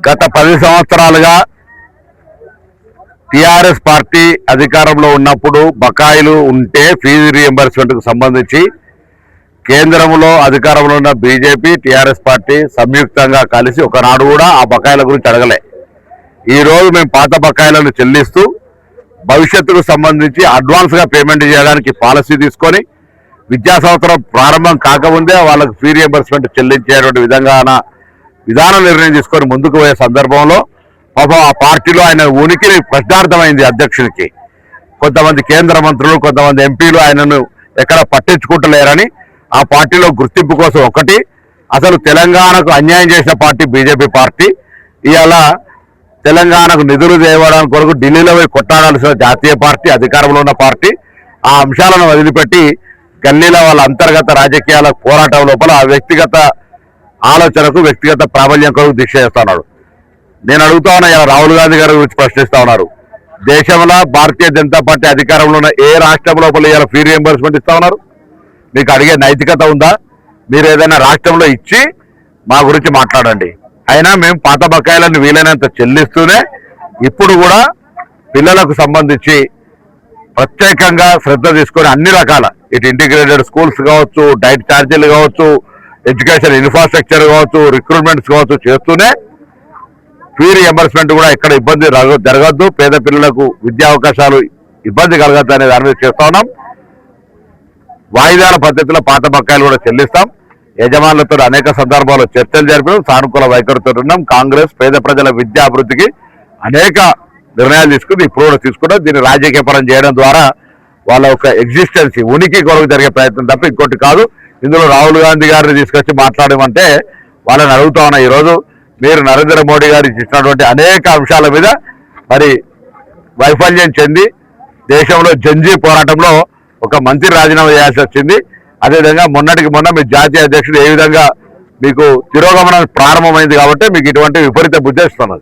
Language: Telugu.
గత 10 సంవత్సరాలుగా టిఆర్ఎస్ పార్టీ అధికారంలో ఉన్నప్పుడు బకాయిలు ఉంటే ఫీజు రీయింబర్స్మెంట్కు సంబంధించి కేంద్రంలో అధికారంలో ఉన్న బీజేపీ టిఆర్ఎస్ పార్టీ సంయుక్తంగా కలిసి ఒకనాడు కూడా ఆ బకాయిల గురించి అడగలే. ఈరోజు మేము పాత బకాయిలను చెల్లిస్తూ భవిష్యత్తుకు సంబంధించి అడ్వాన్స్గా పేమెంట్ చేయడానికి పాలసీ తీసుకొని విద్యా సంవత్సరం ప్రారంభం కాకముందే వాళ్ళకు ఫీ రీయింబర్స్మెంట్ చెల్లించేటువంటి విధానం నిర్ణయం తీసుకొని ముందుకు పోయే సందర్భంలో పాపం ఆ పార్టీలో ఆయన ఉనికిని ప్రశ్నార్థమైంది. అధ్యక్షుడికి కొంతమంది కేంద్ర మంత్రులు, కొంతమంది ఎంపీలు ఆయనను ఎక్కడ పట్టించుకుంటలేరని ఆ పార్టీలో గుర్తింపు కోసం ఒకటి, అసలు తెలంగాణకు అన్యాయం చేసిన పార్టీ బీజేపీ పార్టీ ఇవాళ తెలంగాణకు నిధులు తేవడానికి కొరకు ఢిల్లీలో పోయి కొట్టాడాల్సిన జాతీయ పార్టీ, అధికారంలో ఉన్న పార్టీ ఆ అంశాలను వదిలిపెట్టి గల్లీలో వాళ్ళ అంతర్గత రాజకీయాల పోరాటం లోపల వ్యక్తిగత ఆలోచనకు, వ్యక్తిగత ప్రాబల్యం కొరకు దీక్ష చేస్తా ఉన్నాడు. నేను అడుగుతా ఉన్నా, రాహుల్ గాంధీ గారి గురించి ప్రశ్నిస్తా ఉన్నారు. దేశంలో భారతీయ జనతా పార్టీ అధికారంలో ఉన్న ఏ రాష్ట్రం లోపల ఇలా ఫీ రీయింబర్స్మెంట్ ఇస్తా ఉన్నారు? మీకు అడిగే నైతికత ఉందా? మీరు ఏదైనా రాష్ట్రంలో ఇచ్చి మా గురించి మాట్లాడండి. అయినా మేము పాత బకాయిలను వీలైనంత చెల్లిస్తూనే ఇప్పుడు కూడా పిల్లలకు సంబంధించి ప్రత్యేకంగా శ్రద్ధ తీసుకొని అన్ని రకాల ఇటు ఇంటిగ్రేటెడ్ స్కూల్స్ కావచ్చు, డైట్ ఛార్జీలు కావచ్చు, ఎడ్యుకేషన్ ఇన్ఫ్రాస్ట్రక్చర్ కావచ్చు, రిక్రూట్మెంట్స్ కావచ్చు చేస్తూనే ఫీ రీయింబర్స్మెంట్ కూడా ఎక్కడ ఇబ్బంది జరగద్దు, పేద పిల్లలకు విద్యా అవకాశాలు ఇబ్బంది కలగద్దు అనే దాని మీద చేస్తా ఉన్నాం. వాయిదాల పద్ధతిలో పాత బకాయిలు కూడా చెల్లిస్తాం. యజమానులతో అనేక సందర్భాల్లో చర్చలు జరిపినాం, సానుకూల వైఖరితో ఉన్నాం. కాంగ్రెస్ పేద ప్రజల విద్యా అభివృద్ధికి అనేక నిర్ణయాలు తీసుకుంది, ఇప్పుడు కూడా తీసుకుంటాం. దీన్ని రాజకీయపరం చేయడం ద్వారా వాళ్ళ యొక్క ఎగ్జిస్టెన్సీ, ఉనికి కొరకు జరిగే ప్రయత్నం తప్ప ఇంకోటి కాదు. ఇందులో రాహుల్ గాంధీ గారిని తీసుకొచ్చి మాట్లాడమంటే వాళ్ళని అడుగుతా ఉన్నా, ఈరోజు మీరు నరేంద్ర మోడీ గారు ఇచ్చినటువంటి అనేక అంశాల మీద మరి వైఫల్యం చెంది దేశంలో జంజీ పోరాటంలో ఒక మంత్రి రాజీనామా చేయాల్సి వచ్చింది. అదేవిధంగా మొన్నటికి మొన్న మీ జాతీయ అధ్యక్షుడు ఏ విధంగా మీకు తిరోగమనం ప్రారంభమైంది కాబట్టి మీకు ఇటువంటి విపరీత బుద్ధి వస్తున్నది.